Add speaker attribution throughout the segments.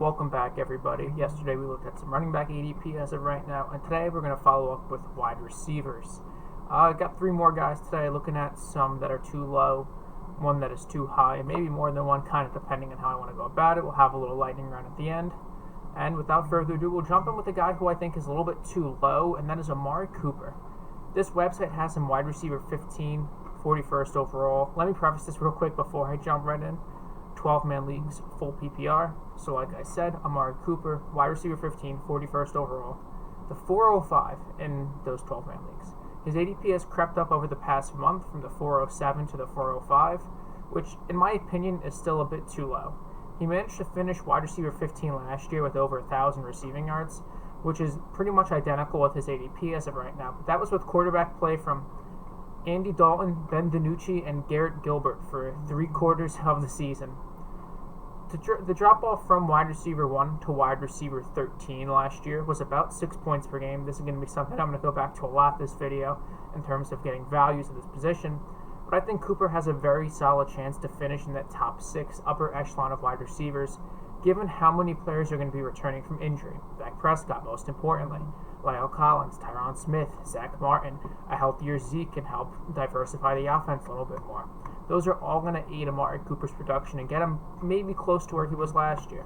Speaker 1: Welcome back, everybody. Yesterday we looked at some running back ADP as of right now, and today we're going to follow up with wide receivers. I got three more guys today, looking at some that are too low, one that is too high, and maybe more than one, kind of depending on how I want to go about it. We'll have a little lightning round at the end. And without further ado, we'll jump in with a guy who I think is a little bit too low, and that is Amari Cooper. This website has him wide receiver 15, 41st overall. Let me preface this real quick before I jump right in. 12-man leagues, full PPR. So like I said, Amari Cooper, wide receiver 15, 41st overall. The 405 in those 12-man leagues. His ADP has crept up over the past month from the 407 to the 405, which in my opinion is still a bit too low. He managed to finish wide receiver 15 last year with over 1,000 receiving yards, which is pretty much identical with his ADP as of right now. But that was with quarterback play from Andy Dalton, Ben DiNucci, and Garrett Gilbert for 3/4 of the season. The drop-off from wide receiver 1 to wide receiver 13 last year was about 6 points per game. This is going to be something I'm going to go back to a lot this video in terms of getting values of this position. But I think Cooper has a very solid chance to finish in that top 6 upper echelon of wide receivers, given how many players are going to be returning from injury. Dak Prescott, most importantly, Lyle Collins, Tyron Smith, Zach Martin. A healthier Zeke can help diversify the offense a little bit more. Those are all going to aid Amari Cooper's production and get him maybe close to where he was last year.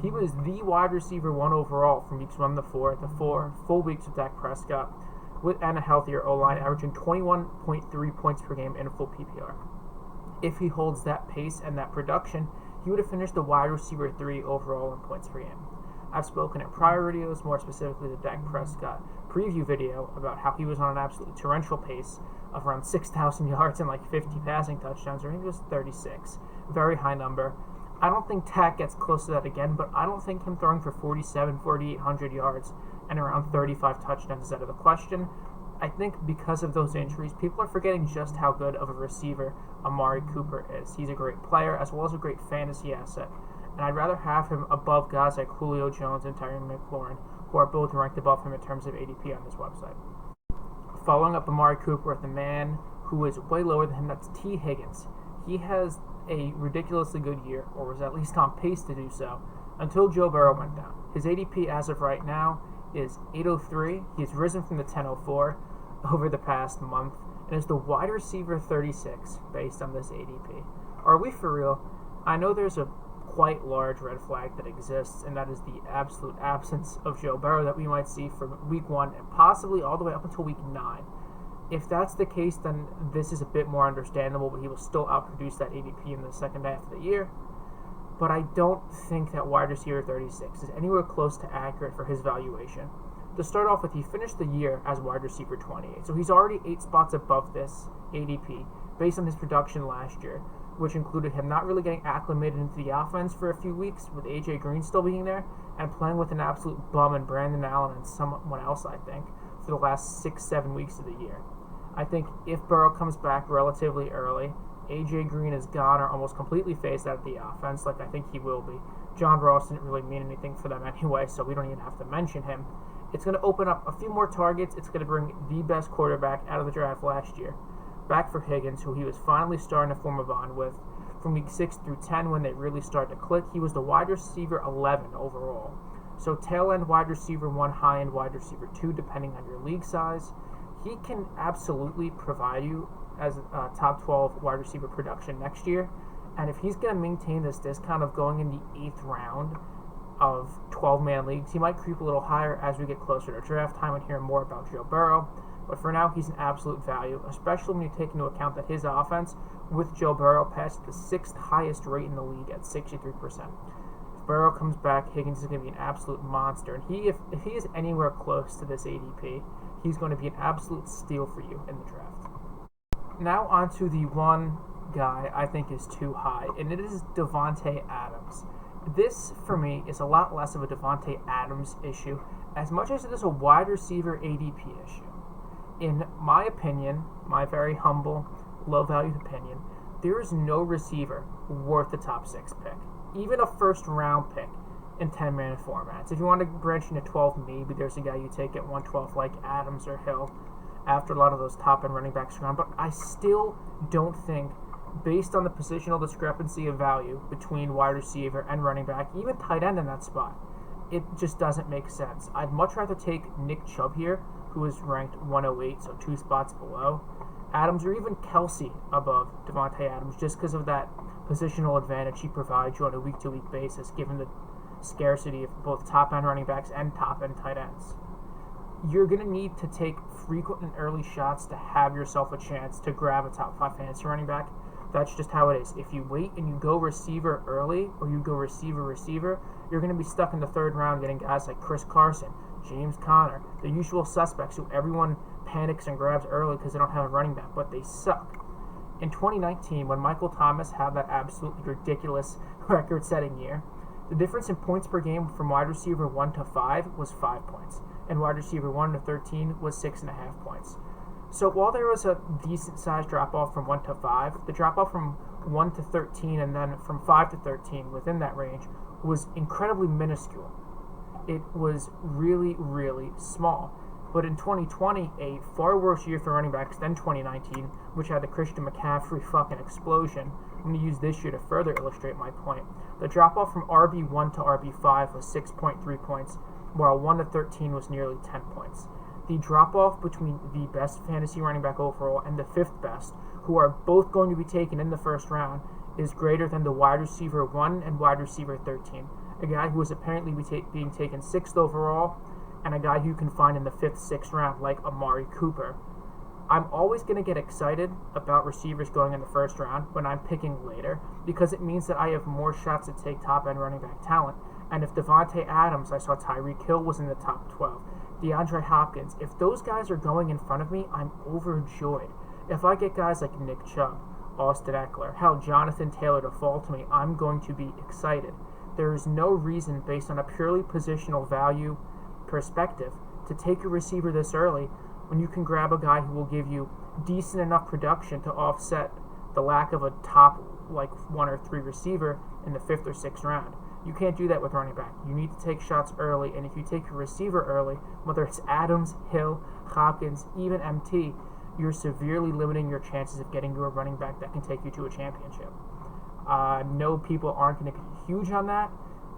Speaker 1: He was the wide receiver 1 overall from weeks 1 to 4, the 4 full weeks of Dak Prescott, and a healthier O-line, averaging 21.3 points per game in full PPR. If he holds that pace and that production, he would have finished the wide receiver 3 overall in points per game. I've spoken in prior videos, more specifically the Dak Prescott preview video, about how he was on an absolutely torrential pace of around 6,000 yards and like 50 passing touchdowns, or I think it was 36. Very high number. I don't think Dak gets close to that again, but I don't think him throwing for 4,800 yards and around 35 touchdowns is out of the question. I think because of those injuries, people are forgetting just how good of a receiver Amari Cooper is. He's a great player as well as a great fantasy asset, and I'd rather have him above guys like Julio Jones and Terry McLaurin, who are both ranked above him in terms of ADP on this website. Following up Amari Cooper with the man who is way lower than him, that's T. Higgins. He has a ridiculously good year, or was at least on pace to do so, until Joe Burrow went down. His ADP as of right now is 803. He's risen from the 1004 over the past month, and is the wide receiver 36 based on this ADP. Are we for real? I know there's a quite large red flag that exists, and that is the absolute absence of Joe Burrow that we might see from week 1 and possibly all the way up until week 9. If that's the case, then this is a bit more understandable, but he will still outproduce that ADP in the second half of the year. But I don't think that wide receiver 36 is anywhere close to accurate for his valuation. To start off with, he finished the year as wide receiver 28, so he's already 8 spots above this ADP based on his production last year, which included him not really getting acclimated into the offense for a few weeks, with A.J. Green still being there, and playing with an absolute bum in Brandon Allen and someone else, I think, for the last 6-7 weeks of the year. I think if Burrow comes back relatively early, A.J. Green is gone or almost completely phased out of the offense, like I think he will be. John Ross didn't really mean anything for them anyway, so we don't even have to mention him. It's going to open up a few more targets. It's going to bring the best quarterback out of the draft last year back for Higgins, who he was finally starting to form a bond with. From week 6 through 10, when they really started to click, he was the wide receiver 11 overall. So tail-end wide receiver 1, high-end wide receiver 2, depending on your league size. He can absolutely provide you as a top 12 wide receiver production next year. And if he's going to maintain this discount of going in the 8th round of 12-man leagues, he might creep a little higher as we get closer to draft time and hear more about Joe Burrow. But for now, he's an absolute value, especially when you take into account that his offense with Joe Burrow passed the 6th highest rate in the league at 63%. If Burrow comes back, Higgins is going to be an absolute monster. And if he is anywhere close to this ADP, he's going to be an absolute steal for you in the draft. Now on to the one guy I think is too high, and it is Devonta Adams. This, for me, is a lot less of a Devonta Adams issue, as much as it is a wide receiver ADP issue. In my opinion, my very humble, low-valued opinion, there is no receiver worth the top 6 pick, even a first-round pick in 10-man formats. If you want to branch into 12, maybe there's a guy you take at 112 like Adams or Hill after a lot of those top-end running backs are gone, but I still don't think based on the positional discrepancy of value between wide receiver and running back, even tight end in that spot, it just doesn't make sense. I'd much rather take Nick Chubb here, who is ranked 108, so 2 spots below Adams, or even Kelsey above Devonta Adams, just because of that positional advantage he provides you on a week-to-week basis, given the scarcity of both top-end running backs and top-end tight ends. You're going to need to take frequent and early shots to have yourself a chance to grab a top 5 fantasy running back. That's just how it is. If you wait and you go receiver early, or you go receiver, you're going to be stuck in the 3rd round getting guys like Chris Carson, James Conner, the usual suspects who everyone panics and grabs early because they don't have a running back, but they suck. In 2019, when Michael Thomas had that absolutely ridiculous record-setting year, the difference in points per game from wide receiver 1 to 5 was 5 points, and wide receiver 1 to 13 was 6.5 points. So while there was a decent-sized drop-off from 1 to 5, the drop-off from 1 to 13 and then from 5 to 13 within that range was incredibly minuscule. It was really, really small. But in 2020, a far worse year for running backs than 2019, which had the Christian McCaffrey fucking explosion. I'm going to use this year to further illustrate my point. The drop-off from RB1 to RB5 was 6.3 points, while 1 to 13 was nearly 10 points. The drop-off between the best fantasy running back overall and the 5th best, who are both going to be taken in the 1st round, is greater than the wide receiver 1 and wide receiver 13. A guy who is apparently being taken 6th overall, and a guy who you can find in the 5th, 6th round, like Amari Cooper. I'm always going to get excited about receivers going in the 1st round when I'm picking later, because it means that I have more shots to take top-end running back talent. And if Devonta Adams, I saw Tyreek Hill was in the top 12, DeAndre Hopkins, if those guys are going in front of me, I'm overjoyed. If I get guys like Nick Chubb, Austin Eckler, hell, Jonathan Taylor to fall to me, I'm going to be excited. There is no reason, based on a purely positional value perspective, to take a receiver this early when you can grab a guy who will give you decent enough production to offset the lack of a top 1 or 3 receiver in the 5th or 6th round. You can't do that with running back. You need to take shots early, and if you take a receiver early, whether it's Adams, Hill, Hopkins, even MT, you're severely limiting your chances of getting to a running back that can take you to a championship. No, people aren't going to be huge on that.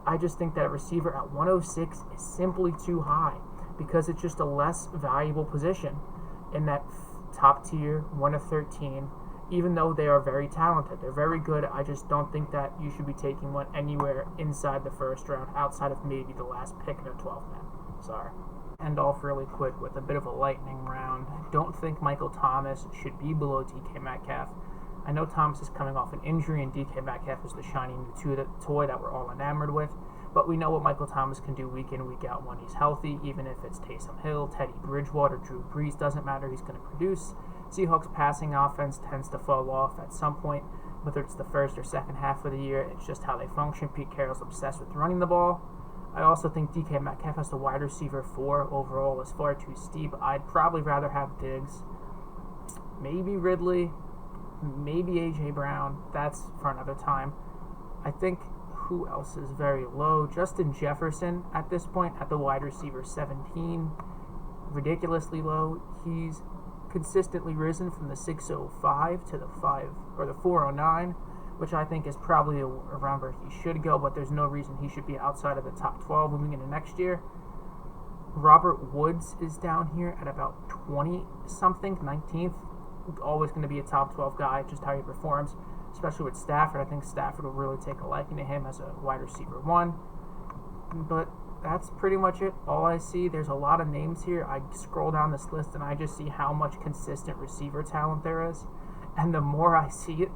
Speaker 1: I just think that a receiver at 106 is simply too high because it's just a less valuable position in that top tier 1 to 13, even though they are very talented. They're very good. I just don't think that you should be taking one anywhere inside the 1st round outside of maybe the last pick in a 12-man. Sorry. End off really quick with a bit of a lightning round. Don't think Michael Thomas should be below DK Metcalf. I know Thomas is coming off an injury, and DK Metcalf is the shiny new toy that we're all enamored with. But we know what Michael Thomas can do week in, week out when he's healthy, even if it's Taysom Hill, Teddy Bridgewater, Drew Brees, doesn't matter, he's going to produce. Seahawks passing offense tends to fall off at some point, whether it's the 1st or 2nd half of the year. It's just how they function. Pete Carroll's obsessed with running the ball. I also think DK Metcalf as the wide receiver 4 overall is far too steep. I'd probably rather have Diggs, maybe Ridley, maybe A.J. Brown. That's for another time. I think who else is very low? Justin Jefferson at this point at the wide receiver 17. Ridiculously low. He's consistently risen from the 605 to the 409, which I think is probably around where he should go, but there's no reason he should be outside of the top 12 moving into next year. Robert Woods is down here at about 20-something, 19th. Always going to be a top 12 guy, just how he performs, especially with Stafford. I think Stafford will really take a liking to him as a wide receiver 1. But that's pretty much it. All I see, there's a lot of names here. I scroll down this list and I just see how much consistent receiver talent there is. And the more I see it,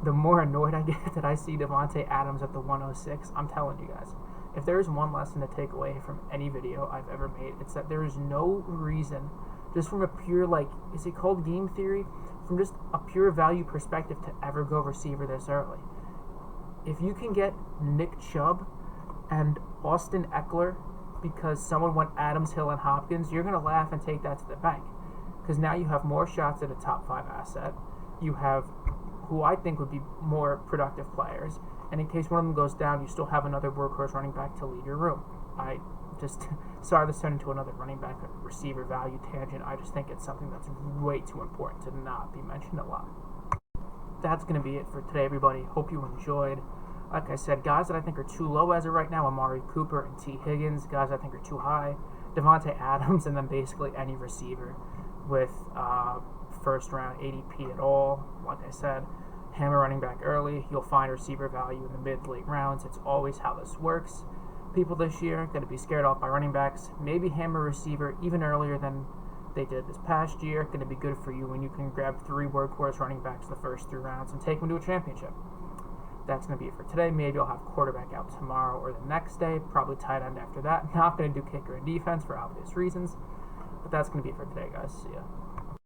Speaker 1: the more annoyed I get that I see Devonta Adams at the 106. I'm telling you guys, if there is one lesson to take away from any video I've ever made, it's that there is no reason, just from a pure, is it called game theory? From just a pure value perspective, to ever go receiver this early. If you can get Nick Chubb and Austin Eckler because someone went Adams, Hill, and Hopkins, you're going to laugh and take that to the bank. Because now you have more shots at a top 5 asset. You have who I think would be more productive players. And in case one of them goes down, you still have another workhorse running back to lead your room. Sorry, this turned into another running back receiver value tangent. I just think it's something that's way too important to not be mentioned a lot. that's going to be it for today, everybody. Hope you enjoyed. Like I said, guys that I think are too low as of right now, Amari Cooper and T. Higgins. Guys I think are too high, Devonta Adams, and then basically any receiver with first round ADP at all. Like I said, hammer running back early. You'll find receiver value in the mid-late rounds. It's always how this works. People this year going to be scared off by running backs. Maybe hammer receiver even earlier than they did this past year. Going to be good for you when you can grab 3 workhorse running backs the first 3 rounds and take them to a championship. That's going to be it for today. Maybe I'll have quarterback out tomorrow or the next day. Probably tight end after that. Not going to do kicker and defense for obvious reasons. But that's going to be it for today, guys. See ya.